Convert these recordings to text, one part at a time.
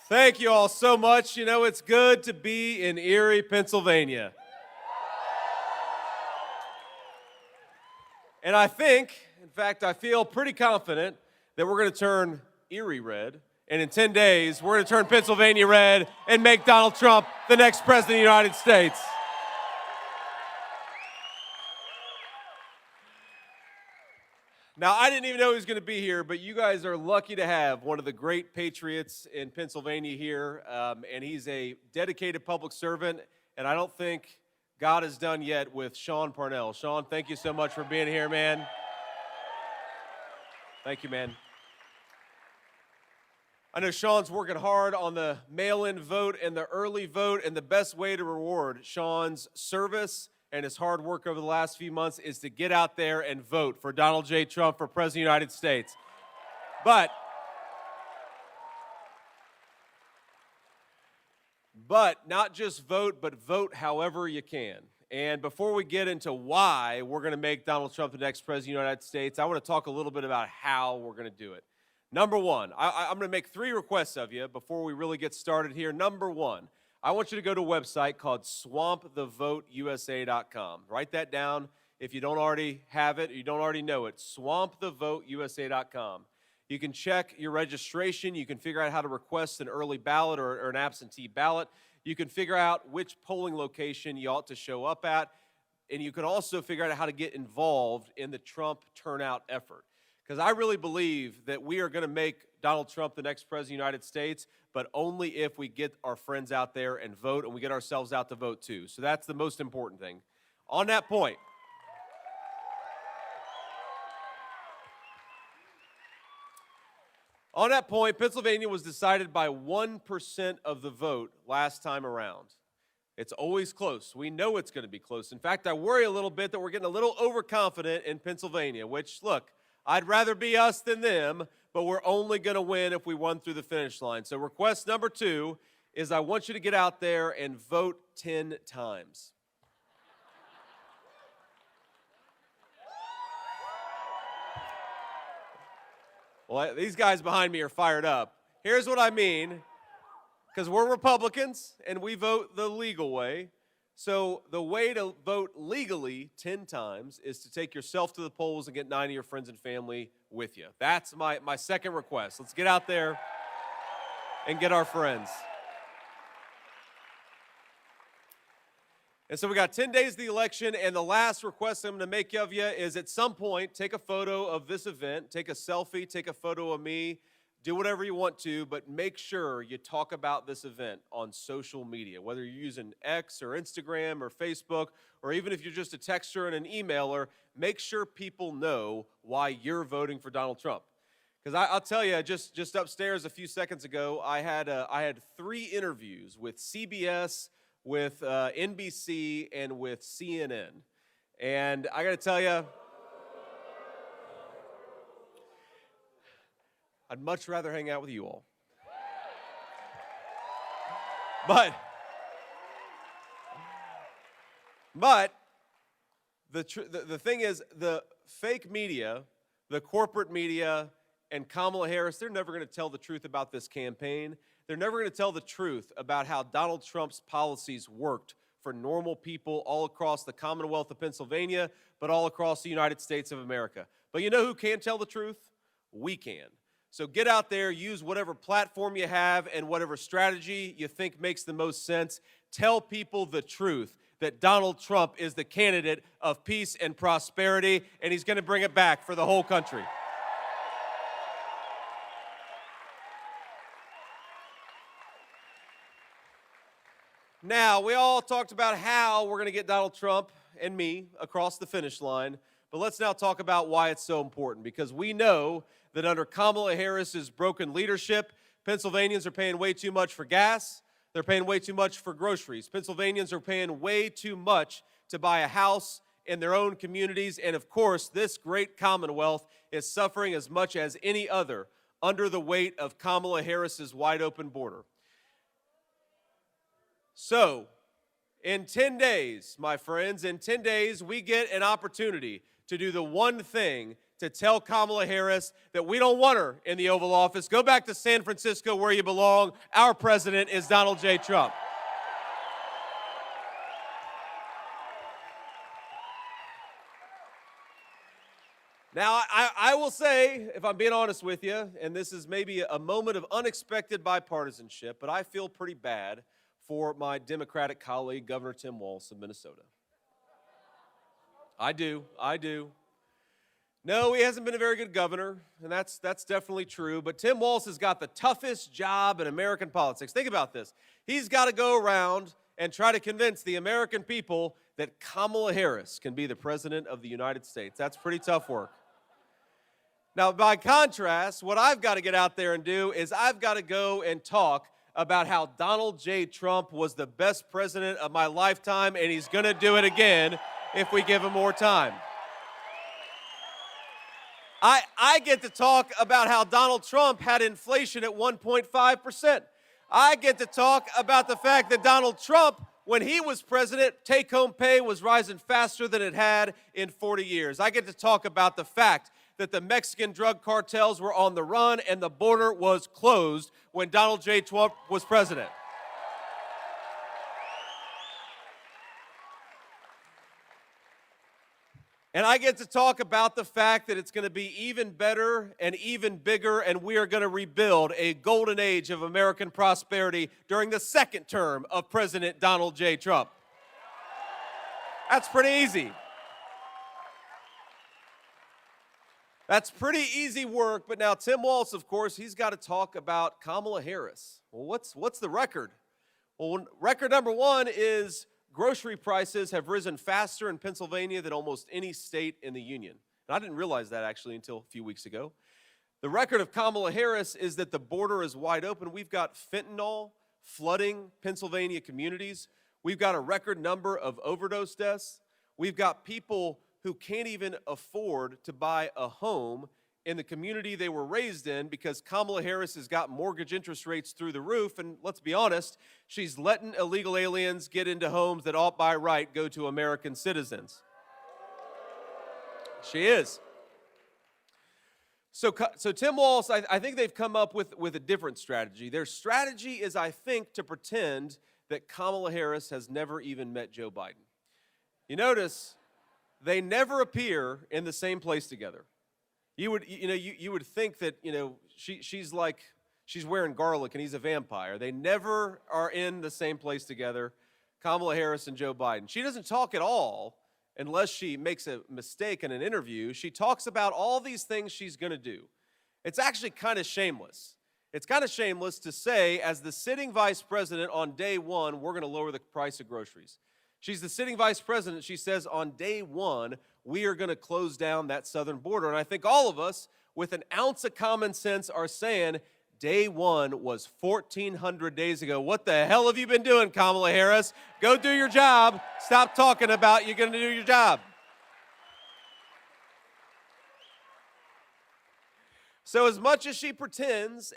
Thank you all so much. You know, it's good to be in Erie, Pennsylvania. And I think, in fact, I feel pretty confident that we're going to turn Erie red. And in 10 days, we're going to turn Pennsylvania red and make Donald Trump the next president of the United States. Now, I didn't even know he was going to be here, but you guys are lucky to have one of the great patriots in Pennsylvania here, and he's a dedicated public servant, and I don't think God is done yet with Sean Parnell. Sean, thank you so much for being here, man. Thank you, man. I know Sean's working hard on the mail-in vote and the early vote, and the best way to reward Sean's service and his hard work over the last few months is to get out there and vote for Donald J. Trump for President of the United States. But not just vote, but vote however you can. And before we get into why we're going to make Donald Trump the next president of the United States, I want to talk a little bit about how we're going to do it. Number one, I'm going to make 3 requests of you before we really get started here. Number one, I want you to go to a website called swampthevoteusa.com. Write that down if you don't already have it or you don't already know it, swampthevoteusa.com. You can check your registration. You can figure out how to request an early ballot or an absentee ballot. You can figure out which polling location you ought to show up at. And you can also figure out how to get involved in the Trump turnout effort. Because I really believe that we are going to make Donald Trump the next president of the United States, but only if we get our friends out there and vote, and we get ourselves out to vote too. So that's the most important thing. On that point, Pennsylvania was decided by 1% of the vote last time around. It's always close. We know it's going to be close. In fact, I worry a little bit that we're getting a little overconfident in Pennsylvania, which, look, I'd rather be us than them, but we're only going to win if we run through the finish line. So request number 2 is I want you to get out there and vote 10 times. Well, these guys behind me are fired up. Here's what I mean, because we're Republicans and we vote the legal way. So the way to vote legally 10 times is to take yourself to the polls and get 9 of your friends and family with you. That's my second request. Let's get out there and get our friends. And so we got 10 days of the election, and the last request I'm going to make of you is at some point, take a photo of this event, take a selfie, take a photo of me, do whatever you want to, but make sure you talk about this event on social media, whether you're using X or Instagram or Facebook, or even if you're just a texter and an emailer, make sure people know why you're voting for Donald Trump. Because I'll tell you, just upstairs a few seconds ago, I had 3 interviews with CBS, with NBC, and with CNN. And I got to tell you, I'd much rather hang out with you all. But the thing is, the fake media, the corporate media, and Kamala Harris, they're never going to tell the truth about this campaign. They're never going to tell the truth about how Donald Trump's policies worked for normal people all across the Commonwealth of Pennsylvania, but all across the United States of America. But you know who can tell the truth? We can. So get out there, use whatever platform you have and whatever strategy you think makes the most sense. Tell people the truth, that Donald Trump is the candidate of peace and prosperity, and he's going to bring it back for the whole country. Now, we all talked about how we're going to get Donald Trump and me across the finish line, but let's now talk about why it's so important, because we know that under Kamala Harris's broken leadership, Pennsylvanians are paying way too much for gas. They're paying way too much for groceries. Pennsylvanians are paying way too much to buy a house in their own communities. And of course, this great Commonwealth is suffering as much as any other under the weight of Kamala Harris's wide open border. So, in 10 days, my friends, in 10 days, we get an opportunity to do the one thing to tell Kamala Harris that we don't want her in the Oval Office. Go back to San Francisco where you belong. Our president is Donald J. Trump. Now, I will say, if I'm being honest with you, and this is maybe a moment of unexpected bipartisanship, but I feel pretty bad for my Democratic colleague, Governor Tim Walz of Minnesota. I do. No, he hasn't been a very good governor, and that's definitely true, but Tim Walz has got the toughest job in American politics. Think about this. He's got to go around and try to convince the American people that Kamala Harris can be the president of the United States. That's pretty tough work. Now, by contrast, what I've got to get out there and do is I've got to go and talk about how Donald J. Trump was the best president of my lifetime, and he's going to do it again if we give him more time. I get to talk about how Donald Trump had inflation at 1.5%. I get to talk about the fact that Donald Trump, when he was president, take-home pay was rising faster than it had in 40 years. I get to talk about the fact that the Mexican drug cartels were on the run and the border was closed when Donald J. Trump was president. And I get to talk about the fact that it's going to be even better and even bigger, and we are going to rebuild a golden age of American prosperity during the second term of President Donald J. Trump. That's pretty easy. That's pretty easy work, but now Tim Walz, of course, he's got to talk about Kamala Harris. Well, what's the record? Well, record number one is grocery prices have risen faster in Pennsylvania than almost any state in the union. And I didn't realize that actually until a few weeks ago. The record of Kamala Harris is that the border is wide open. We've got fentanyl flooding Pennsylvania communities. We've got a record number of overdose deaths. We've got people who can't even afford to buy a home in the community they were raised in because Kamala Harris has got mortgage interest rates through the roof, and let's be honest, she's letting illegal aliens get into homes that ought by right go to American citizens. She is. So Tim Walz, I think they've come up with a different strategy. Their strategy is, I think, to pretend that Kamala Harris has never even met Joe Biden. You notice they never appear in the same place together. You would think that she's wearing garlic and he's a vampire. They never are in the same place together. Kamala Harris and Joe Biden. She doesn't talk at all unless she makes a mistake in an interview. She talks about all these things she's going to do. It's actually kind of shameless. It's kind of shameless to say, as the sitting vice president on day one, we're going to lower the price of groceries. She's the sitting vice president. She says on day one, we are going to close down that southern border. And I think all of us, with an ounce of common sense, are saying day one was 1,400 days ago. What the hell have you been doing, Kamala Harris? Go do your job. Stop talking about you're going to do your job. So as much as she pretends,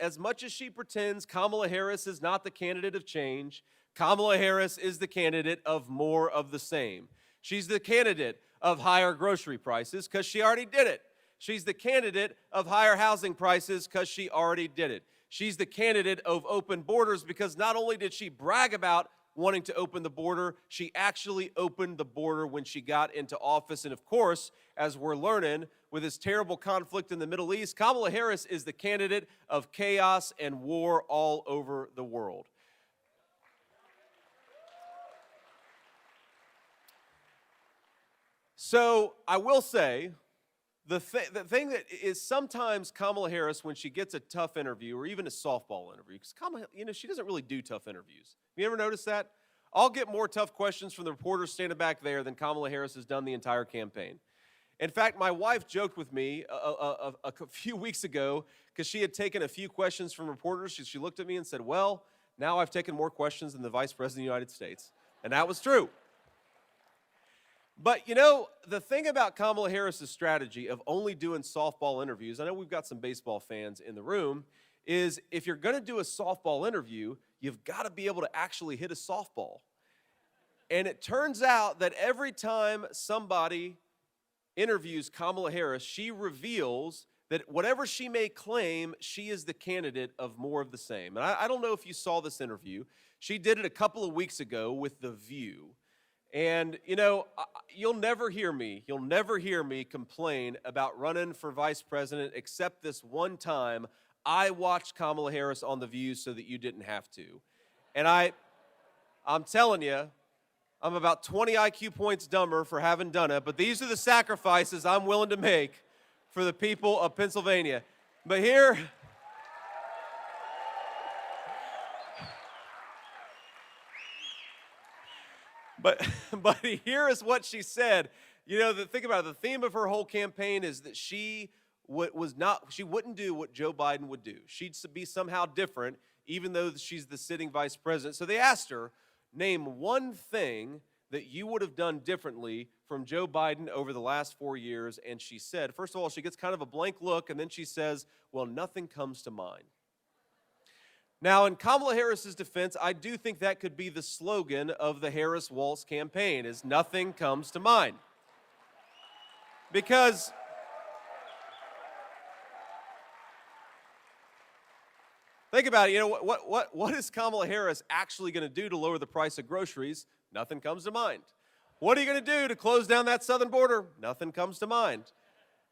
Kamala Harris is not the candidate of change. Kamala Harris is the candidate of more of the same. She's the candidate of higher grocery prices because she already did it. She's the candidate of higher housing prices because she already did it. She's the candidate of open borders because not only did she brag about wanting to open the border, she actually opened the border when she got into office. And of course, as we're learning, with this terrible conflict in the Middle East, Kamala Harris is the candidate of chaos and war all over the world. So I will say, the thing that is sometimes Kamala Harris, when she gets a tough interview or even a softball interview, because Kamala, she doesn't really do tough interviews. Have you ever noticed that? I'll get more tough questions from the reporters standing back there than Kamala Harris has done the entire campaign. In fact, my wife joked with me a few weeks ago because she had taken a few questions from reporters. She looked at me and said, well, now I've taken more questions than the Vice President of the United States. And that was true. But, the thing about Kamala Harris's strategy of only doing softball interviews, I know we've got some baseball fans in the room, is if you're going to do a softball interview, you've got to be able to actually hit a softball. And it turns out that every time somebody interviews Kamala Harris, she reveals that whatever she may claim, she is the candidate of more of the same. And I don't know if you saw this interview. She did it a couple of weeks ago with The View. And, you'll never hear me complain about running for vice president, except this one time I watched Kamala Harris on The View so that you didn't have to. And I'm telling you, I'm about 20 IQ points dumber for having done it, but these are the sacrifices I'm willing to make for the people of Pennsylvania. But here, but here is what she said. Think about it. The theme of her whole campaign is that she wouldn't do what Joe Biden would do. She'd be somehow different, even though she's the sitting vice president. So they asked her, name one thing that you would have done differently from Joe Biden over the last 4 years. And she said, first of all, she gets kind of a blank look, and then she says, well, nothing comes to mind. Now, in Kamala Harris's defense, I do think that could be the slogan of the Harris-Walz campaign, is nothing comes to mind. Because think about it, what is Kamala Harris actually going to do to lower the price of groceries? Nothing comes to mind. What are you going to do to close down that southern border? Nothing comes to mind.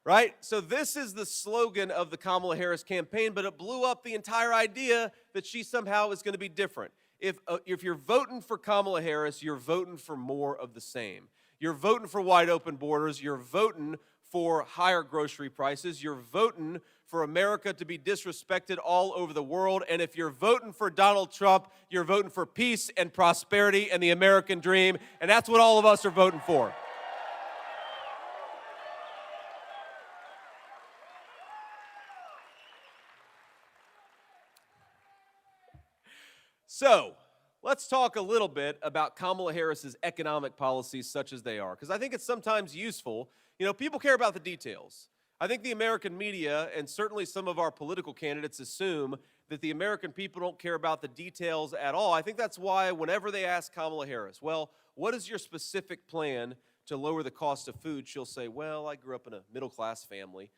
Right? So this is the slogan of the Kamala Harris campaign, but it blew up the entire idea that she somehow is going to be different. If you're voting for Kamala Harris, you're voting for more of the same. You're voting for wide open borders. You're voting for higher grocery prices. You're voting for America to be disrespected all over the world. And if you're voting for Donald Trump, you're voting for peace and prosperity and the American dream. And that's what all of us are voting for. So let's talk a little bit about Kamala Harris's economic policies, such as they are, because I think it's sometimes useful. People care about the details. I think the American media, and certainly some of our political candidates, assume that the American people don't care about the details at all. I think that's why whenever they ask Kamala Harris, well, what is your specific plan to lower the cost of food? She'll say, well, I grew up in a middle-class family.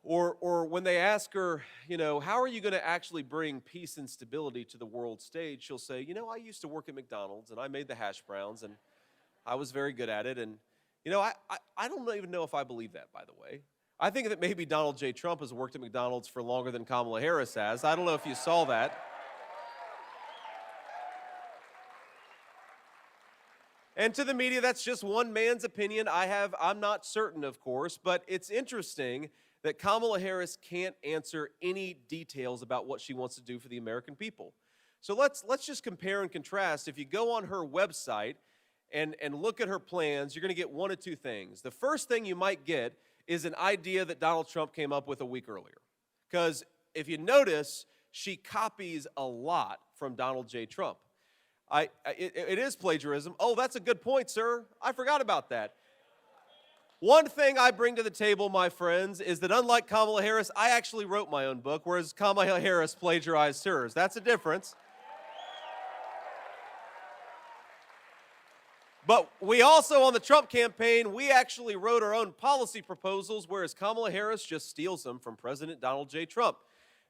Or when they ask her, how are you going to actually bring peace and stability to the world stage? She'll say, I used to work at McDonald's, and I made the hash browns, and I was very good at it. And, I don't even know if I believe that, by the way. I think that maybe Donald J. Trump has worked at McDonald's for longer than Kamala Harris has. I don't know if you saw that. And to the media, that's just one man's opinion. I'm not certain, of course, but it's interesting that Kamala Harris can't answer any details about what she wants to do for the American people. So let's just compare and contrast. If you go on her website and look at her plans, you're going to get one of two things. The first thing you might get is an idea that Donald Trump came up with a week earlier. Because if you notice, she copies a lot from Donald J. Trump. It is plagiarism. Oh, that's a good point, sir. I forgot about that. One thing I bring to the table, my friends, is that unlike Kamala Harris, I actually wrote my own book, whereas Kamala Harris plagiarized hers. That's a difference. But we also, on the Trump campaign, we actually wrote our own policy proposals, whereas Kamala Harris just steals them from President Donald J. Trump.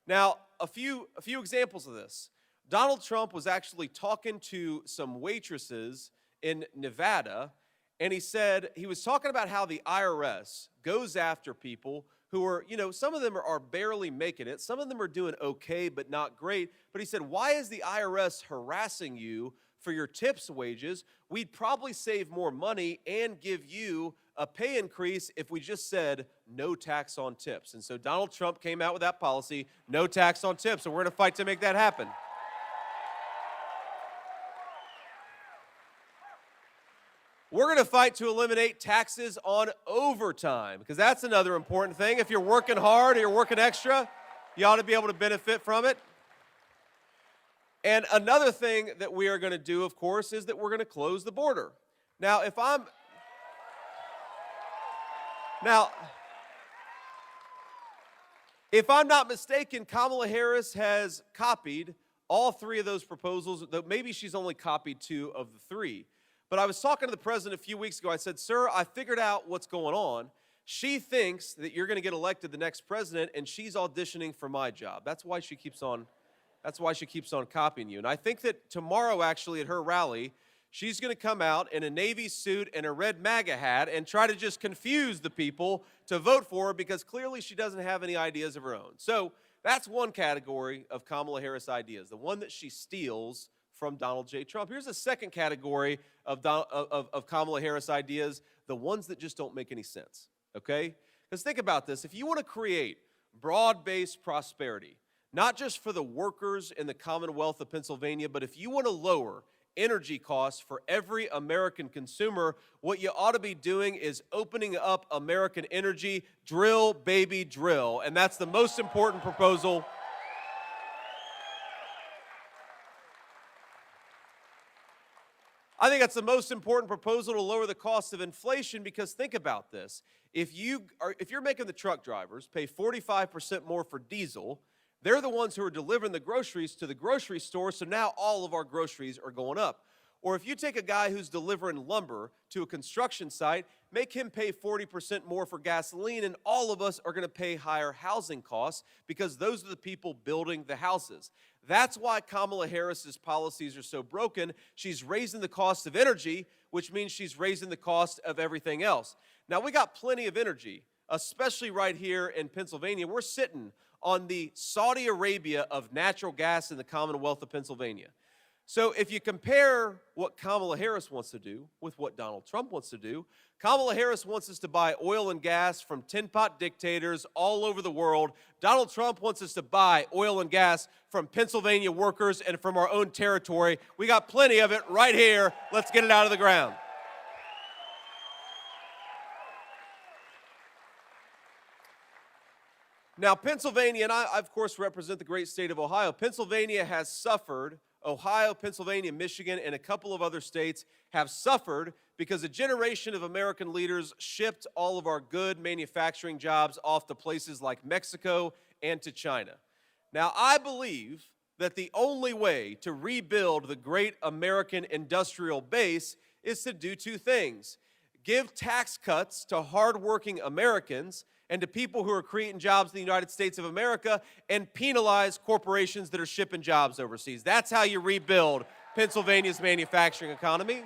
Now, a few examples of this. Donald Trump was actually talking to some waitresses in Nevada, and he was talking about how the IRS goes after people who are, some of them are barely making it. Some of them are doing okay, but not great. But he said, why is the IRS harassing you for your tips wages? We'd probably save more money and give you a pay increase if we just said no tax on tips. And so Donald Trump came out with that policy, no tax on tips, and we're going to fight to make that happen. We're going to fight to eliminate taxes on overtime, because that's another important thing. If you're working hard or you're working extra, you ought to be able to benefit from it. And another thing that we are going to do, of course, is that we're going to close the border. Now, if I'm not mistaken, Kamala Harris has copied all three of those proposals, though maybe she's only copied two of the three. But I was talking to the president a few weeks ago. I said, sir, I figured out what's going on. She thinks that you're going to get elected the next president, and she's auditioning for my job. That's why she keeps on copying you. And I think that tomorrow, actually, at her rally, she's going to come out in a Navy suit and a red MAGA hat and try to just confuse the people to vote for her because clearly she doesn't have any ideas of her own. So that's one category of Kamala Harris ideas, the one that she steals from Donald J. Trump. Here's a second category of Kamala Harris ideas, the ones that just don't make any sense, okay? Because think about this. If you want to create broad-based prosperity, not just for the workers in the Commonwealth of Pennsylvania, but if you want to lower energy costs for every American consumer, what you ought to be doing is opening up American energy, drill, baby, drill. And that's the most important proposal. I think that's the most important proposal to lower the cost of inflation because think about this. If you're making the truck drivers pay 45% more for diesel, they're the ones who are delivering the groceries to the grocery store, so now all of our groceries are going up. Or if you take a guy who's delivering lumber to a construction site, make him pay 40% more for gasoline, and all of us are going to pay higher housing costs because those are the people building the houses. That's why Kamala Harris's policies are so broken. She's raising the cost of energy, which means she's raising the cost of everything else. Now, we got plenty of energy, especially right here in Pennsylvania. We're sitting on the Saudi Arabia of natural gas in the Commonwealth of Pennsylvania. So if you compare what Kamala Harris wants to do with what Donald Trump wants to do, Kamala Harris wants us to buy oil and gas from tin-pot dictators all over the world. Donald Trump wants us to buy oil and gas from Pennsylvania workers and from our own territory. We got plenty of it right here. Let's get it out of the ground. Now, Pennsylvania, and I, of course, represent the great state of Ohio. Pennsylvania has suffered. Ohio, Pennsylvania, Michigan, and a couple of other states have suffered because a generation of American leaders shipped all of our good manufacturing jobs off to places like Mexico and to China. Now, I believe that the only way to rebuild the great American industrial base is to do two things: give tax cuts to hardworking Americans and to people who are creating jobs in the United States of America, and penalize corporations that are shipping jobs overseas. That's how you rebuild Pennsylvania's manufacturing economy.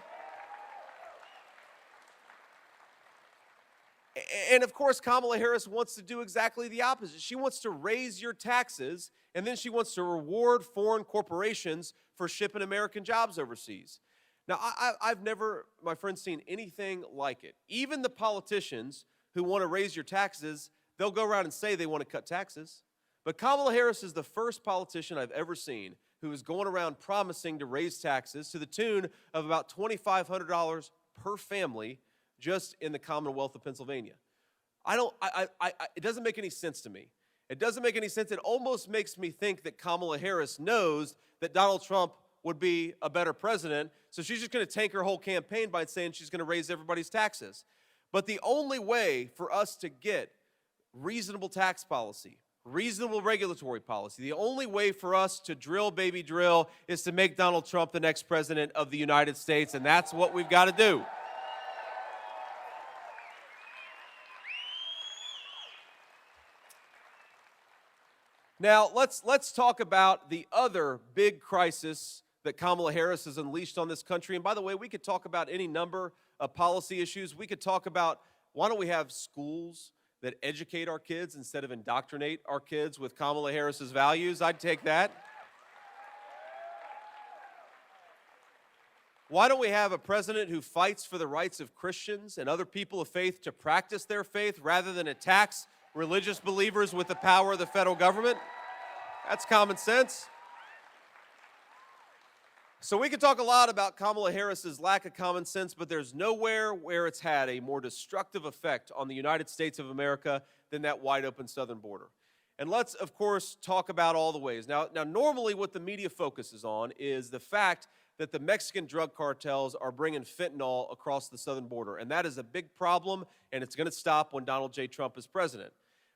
And of course, Kamala Harris wants to do exactly the opposite. She wants to raise your taxes, and then she wants to reward foreign corporations for shipping American jobs overseas. Now, I've never, my friends, seen anything like it. Even the politicians who want to raise your taxes, they'll go around and say they want to cut taxes. But Kamala Harris is the first politician I've ever seen who is going around promising to raise taxes to the tune of about $2,500 per family just in the Commonwealth of Pennsylvania. It doesn't make any sense to me. It doesn't make any sense. It almost makes me think that Kamala Harris knows that Donald Trump would be a better president, so she's just going to tank her whole campaign by saying she's going to raise everybody's taxes. But the only way for us to get reasonable tax policy, reasonable regulatory policy, the only way for us to drill, baby, drill is to make Donald Trump the next president of the United States, and that's what we've got to do. Now, let's talk about the other big crisis that Kamala Harris has unleashed on this country. And by the way, we could talk about any number of policy issues. We could talk about, why don't we have schools that educate our kids instead of indoctrinate our kids with Kamala Harris's values? I'd take that. Why don't we have a president who fights for the rights of Christians and other people of faith to practice their faith rather than attacks religious believers with the power of the federal government? That's common sense. So we could talk a lot about Kamala Harris's lack of common sense, but there's nowhere where it's had a more destructive effect on the United States of America than that wide open southern border. And let's, of course, talk about all the ways. Now, normally what the media focuses on is the fact that the Mexican drug cartels are bringing fentanyl across the southern border. And that is a big problem, and it's going to stop when Donald J. Trump is president.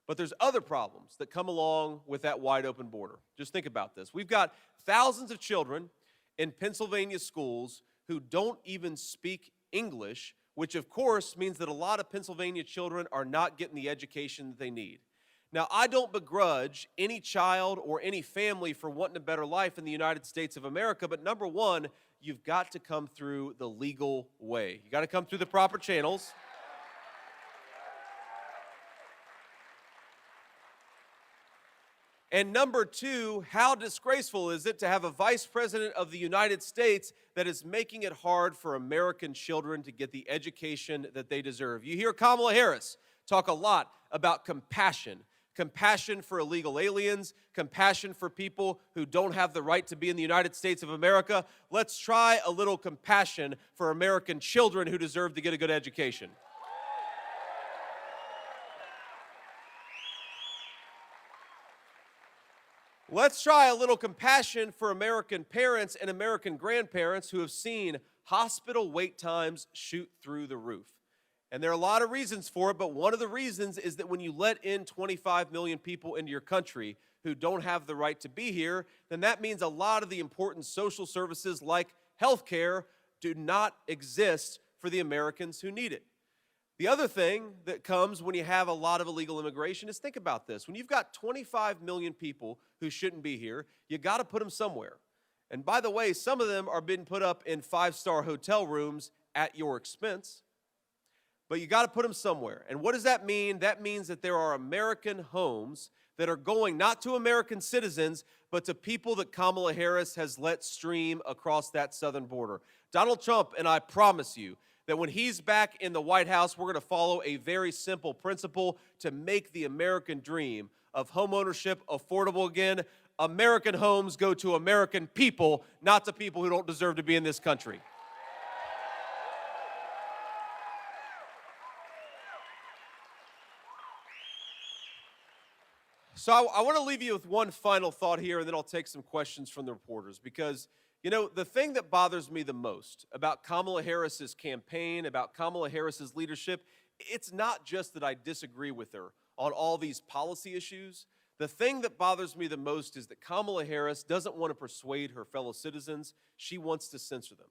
But there's other problems that come along with that wide open border. Just think about this. We've got thousands of children in Pennsylvania schools who don't even speak English, which of course means that a lot of Pennsylvania children are not getting the education that they need. Now, I don't begrudge any child or any family for wanting a better life in the United States of America, but number one, you've got to come through the legal way. You got to come through the proper channels. And number two, how disgraceful is it to have a vice president of the United States that is making it hard for American children to get the education that they deserve? You hear Kamala Harris talk a lot about compassion. Compassion for illegal aliens, compassion for people who don't have the right to be in the United States of America. Let's try a little compassion for American children who deserve to get a good education. Let's try a little compassion for American parents and American grandparents who have seen hospital wait times shoot through the roof. And there are a lot of reasons for it, but one of the reasons is that when you let in 25 million people into your country who don't have the right to be here, then that means a lot of the important social services like health care do not exist for the Americans who need it. The other thing that comes when you have a lot of illegal immigration is, think about this. When you've got 25 million people who shouldn't be here, you got to put them somewhere. And by the way, some of them are being put up in five-star hotel rooms at your expense. But you got to put them somewhere. And what does that mean? That means that there are American homes that are going not to American citizens, but to people that Kamala Harris has let stream across that southern border. Donald Trump, and I promise you that when he's back in the White House, we're going to follow a very simple principle to make the American dream of homeownership affordable again. American homes go to American people, not to people who don't deserve to be in this country. So I want to leave you with one final thought here, and then I'll take some questions from the reporters, because, you know, the thing that bothers me the most about Kamala Harris's campaign, about Kamala Harris's leadership, it's not just that I disagree with her on all these policy issues. The thing that bothers me the most is that Kamala Harris doesn't want to persuade her fellow citizens. She wants to censor them.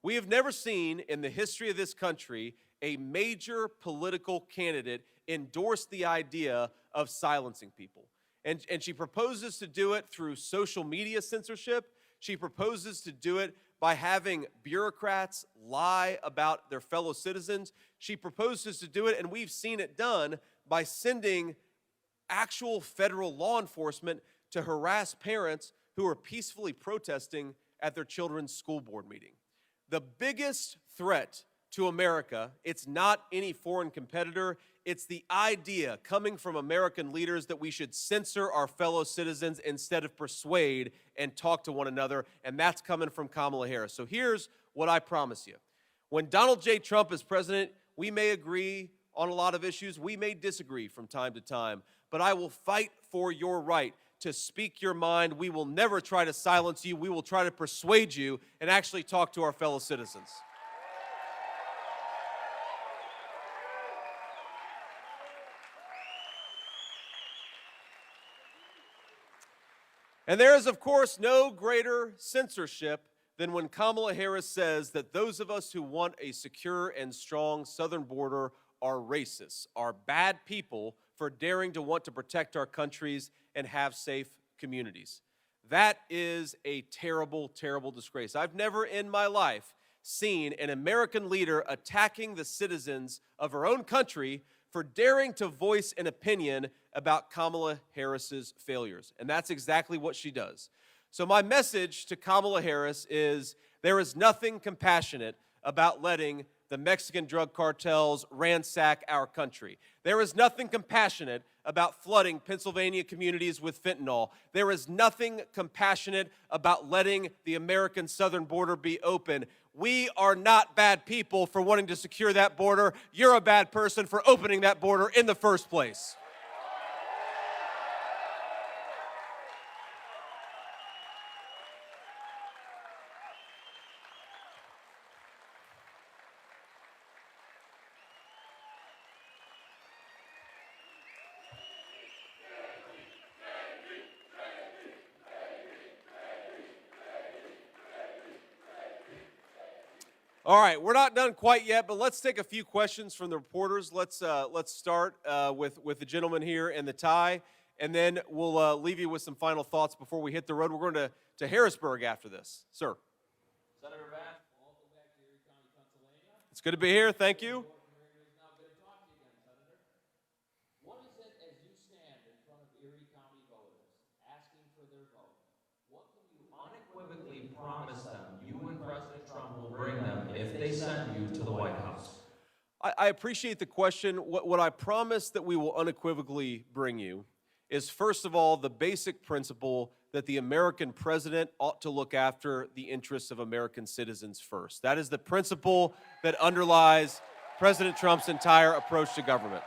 We have never seen in the history of this country a major political candidate endorse the idea of silencing people. And she proposes to do it through social media censorship. She proposes to do it by having bureaucrats lie about their fellow citizens. She proposes to do it, and we've seen it done, by sending actual federal law enforcement to harass parents who are peacefully protesting at their children's school board meeting. The biggest threat to America, it's not any foreign competitor. It's the idea coming from American leaders that we should censor our fellow citizens instead of persuade and talk to one another, and that's coming from Kamala Harris. So here's what I promise you. When Donald J. Trump is president, we may agree on a lot of issues. We may disagree from time to time, but I will fight for your right to speak your mind. We will never try to silence you. We will try to persuade you and actually talk to our fellow citizens. And there is, of course, no greater censorship than when Kamala Harris says that those of us who want a secure and strong southern border are racists, are bad people for daring to want to protect our countries and have safe communities. That is a terrible, terrible disgrace. I've never in my life seen an American leader attacking the citizens of her own country for daring to voice an opinion about Kamala Harris's failures. And that's exactly what she does. So my message to Kamala Harris is, there is nothing compassionate about letting the Mexican drug cartels ransack our country. There is nothing compassionate about flooding Pennsylvania communities with fentanyl. There is nothing compassionate about letting the American southern border be open. We are not bad people for wanting to secure that border. You're a bad person for opening that border in the first place. All right, we're not done quite yet, but let's take a few questions from the reporters. Let's start with the gentleman here in the tie, and then we'll leave you with some final thoughts before we hit the road. We're going to Harrisburg after this. Sir. Senator Vance, welcome back to Erie County, Pennsylvania. It's good to be here. Thank you. It's now good to talk to you again, Senator. What is it as you stand in front of Erie County voters asking for their vote? What can you unequivocally promise them you and President Trump will bring them if they send you to the White House? I appreciate the question. What I promise that we will unequivocally bring you is, first of all, the basic principle that the American president ought to look after the interests of American citizens first. That is the principle that underlies President Trump's entire approach to government.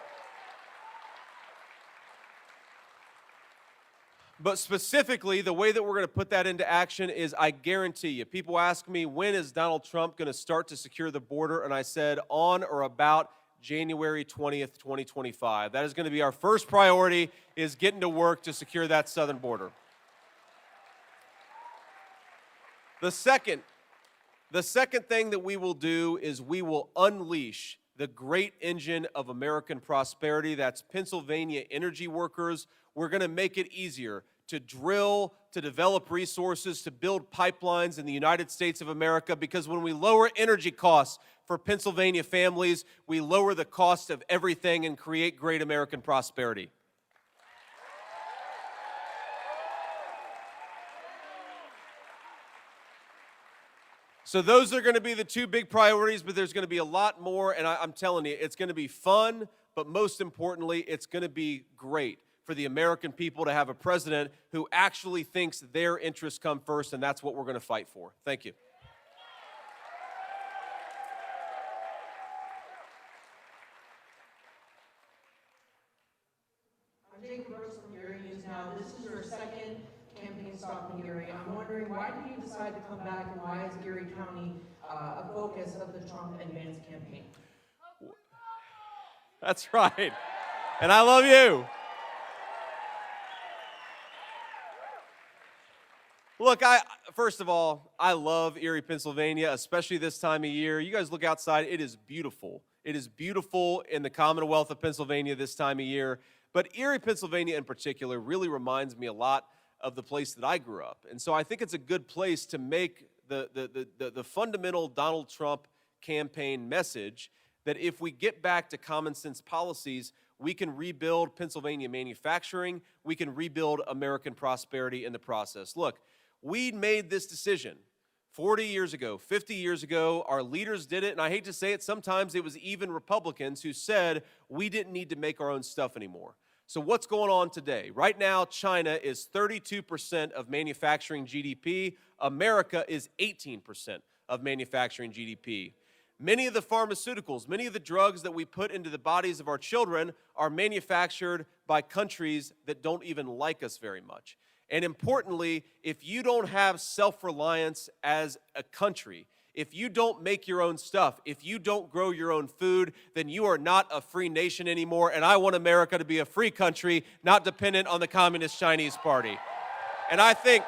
But specifically, the way that we're going to put that into action is, I guarantee you, people ask me, when is Donald Trump going to start to secure the border? And I said, on or about January 20th, 2025. That is going to be our first priority, is getting to work to secure that southern border. The second thing that we will do is we will unleash the great engine of American prosperity. That's Pennsylvania energy workers. We're going to make it easier to drill, to develop resources, to build pipelines in the United States of America, because when we lower energy costs for Pennsylvania families, we lower the cost of everything and create great American prosperity. So those are going to be the two big priorities, but there's going to be a lot more, and I'm telling you, it's going to be fun, but most importantly, it's going to be great for the American people to have a president who actually thinks their interests come first, and that's what we're going to fight for. Thank you. I'm Jacob Brooks from Erie News Now. This is your second campaign stop in Erie. I'm wondering, why did you decide to come back, and why is Erie County a focus of the Trump and Vance campaign? That's right. And I love you. Look, first of all, I love Erie, Pennsylvania, especially this time of year. You guys look outside, it is beautiful. It is beautiful in the Commonwealth of Pennsylvania this time of year. But Erie, Pennsylvania in particular really reminds me a lot of the place that I grew up. And so I think it's a good place to make the fundamental Donald Trump campaign message that if we get back to common sense policies, we can rebuild Pennsylvania manufacturing, we can rebuild American prosperity in the process. Look, we made this decision 40 years ago, 50 years ago. Our leaders did it, and I hate to say it, sometimes it was even Republicans who said we didn't need to make our own stuff anymore. So what's going on today? Right now, China is 32% of manufacturing GDP. America is 18% of manufacturing GDP. Many of the pharmaceuticals, many of the drugs that we put into the bodies of our children are manufactured by countries that don't even like us very much. And importantly, if you don't have self-reliance as a country, if you don't make your own stuff, if you don't grow your own food, then you are not a free nation anymore. And I want America to be a free country, not dependent on the Communist Chinese Party. And I think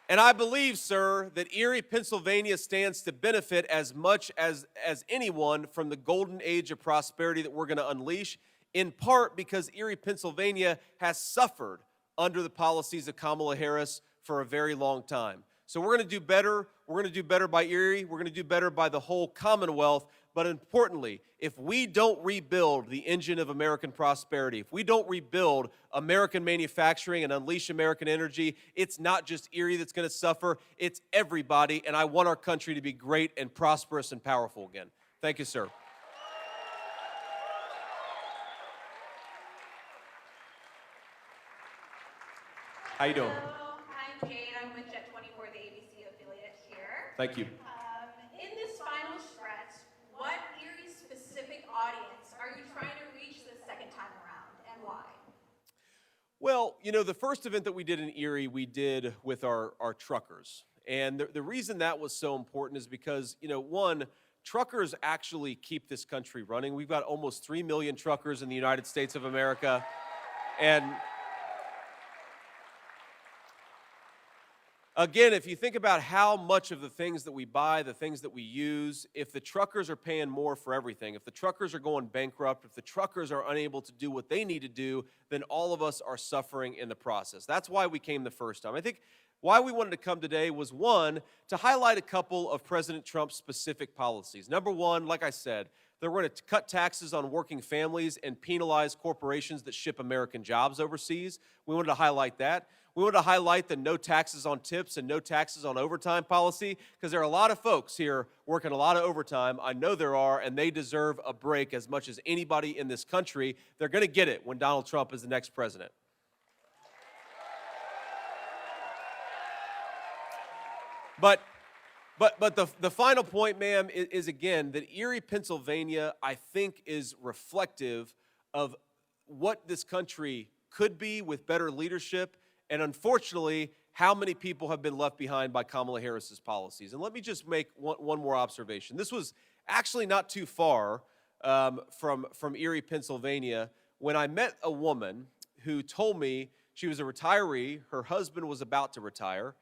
and I believe, sir, that Erie, Pennsylvania stands to benefit as much as anyone from the golden age of prosperity that we're going to unleash, in part because Erie, Pennsylvania has suffered under the policies of Kamala Harris for a very long time. So we're going to do better. We're going to do better by Erie. We're going to do better by the whole Commonwealth. But importantly, if we don't rebuild the engine of American prosperity, if we don't rebuild American manufacturing and unleash American energy, it's not just Erie that's going to suffer, it's everybody, and I want our country to be great and prosperous and powerful again. Thank you, sir. How you doing? Hello, I'm Jade. I'm with Jet 24, the ABC affiliate here. Thank you. In this final stretch, what Erie-specific audience are you trying to reach the second time around, and why? Well, you know, the first event that we did in Erie, we did with our truckers. And the reason that was so important is because, you know, one, truckers actually keep this country running. We've got almost 3 million truckers in the United States of America. And Again, if you think about how much of the things that we buy, the things that we use, if the truckers are paying more for everything, if the truckers are going bankrupt, if the truckers are unable to do what they need to do, then all of us are suffering in the process. That's why we came the first time. I think why we wanted to come today was, one, to highlight a couple of President Trump's specific policies. Number one, like I said, they're going to cut taxes on working families and penalize corporations that ship American jobs overseas. We wanted to highlight that. We wanted to highlight the no taxes on tips and no taxes on overtime policy, because there are a lot of folks here working a lot of overtime. I know there are, and they deserve a break as much as anybody in this country. They're going to get it when Donald Trump is the next president. But the final point, ma'am, is again that Erie, Pennsylvania, I think is reflective of what this country could be with better leadership, and unfortunately, how many people have been left behind by Kamala Harris's policies. And let me just make one more observation. This was actually not too far from Erie, Pennsylvania, when I met a woman who told me she was a retiree, her husband was about to retire,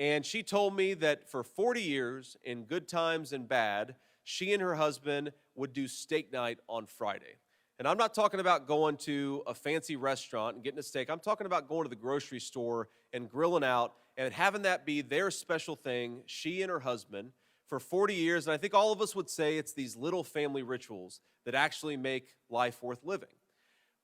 and she told me that for 40 years, in good times and bad, she and her husband would do steak night on Friday. And I'm not talking about going to a fancy restaurant and getting a steak. I'm talking about going to the grocery store and grilling out and having that be their special thing, she and her husband, for 40 years. And I think all of us would say it's these little family rituals that actually make life worth living.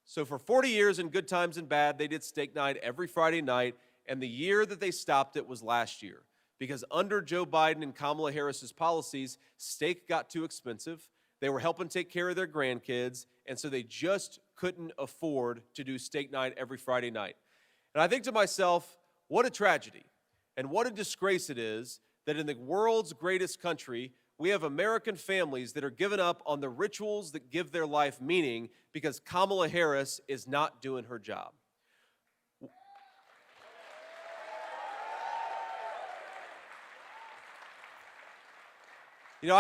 So for 40 years, in good times and bad, they did steak night every Friday night. And the year that they stopped it was last year, because under Joe Biden and Kamala Harris's policies, steak got too expensive. They were helping take care of their grandkids, and so they just couldn't afford to do steak night every Friday night. And I think to myself, what a tragedy and what a disgrace it is that in the world's greatest country, we have American families that are giving up on the rituals that give their life meaning because Kamala Harris is not doing her job. You know,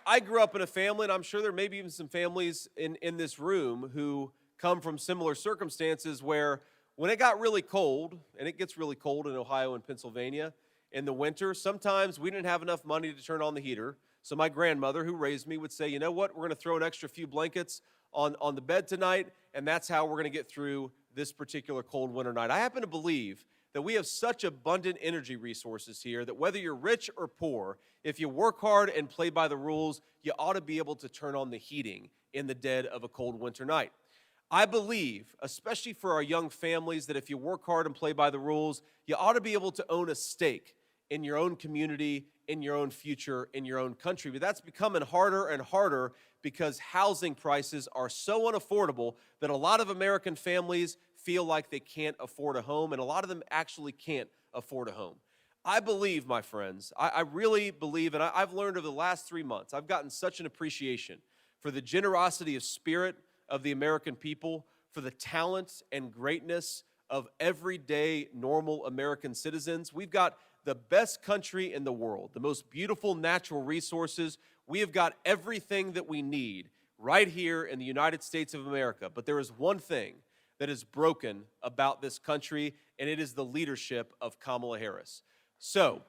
I grew up in a family, and I'm sure there may be even some families in this room who come from similar circumstances where when it got really cold, and it gets really cold in Ohio and Pennsylvania in the winter, sometimes we didn't have enough money to turn on the heater. So my grandmother, who raised me, would say, you know what, we're going to throw an extra few blankets on the bed tonight, and that's how we're going to get through this particular cold winter night. I happen to believe that we have such abundant energy resources here that whether you're rich or poor, if you work hard and play by the rules, you ought to be able to turn on the heating in the dead of a cold winter night. I believe, especially for our young families, that if you work hard and play by the rules, you ought to be able to own a stake in your own community, in your own future, in your own country. But that's becoming harder and harder because housing prices are so unaffordable that a lot of American families feel like they can't afford a home, and a lot of them actually can't afford a home. I believe, my friends, I really believe, and I've learned over the last 3 months, I've gotten such an appreciation for the generosity of spirit of the American people, for the talent and greatness of everyday normal American citizens. We've got the best country in the world, the most beautiful natural resources. We have got everything that we need right here in the United States of America. But there is one thing that is broken about this country, and it is the leadership of Kamala Harris. So,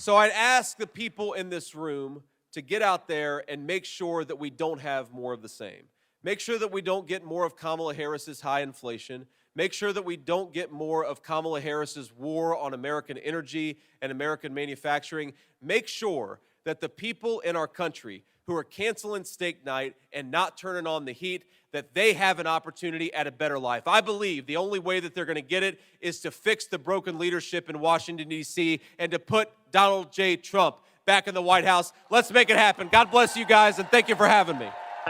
I'd ask the people in this room to get out there and make sure that we don't have more of the same. Make sure that we don't get more of Kamala Harris's high inflation. Make sure that we don't get more of Kamala Harris's war on American energy and American manufacturing. Make sure that the people in our country who are canceling steak night and not turning on the heat, that they have an opportunity at a better life. I believe the only way that they're going to get it is to fix the broken leadership in Washington, D.C., and to put Donald J. Trump back in the White House. Let's make it happen. God bless you guys, and thank you for having me.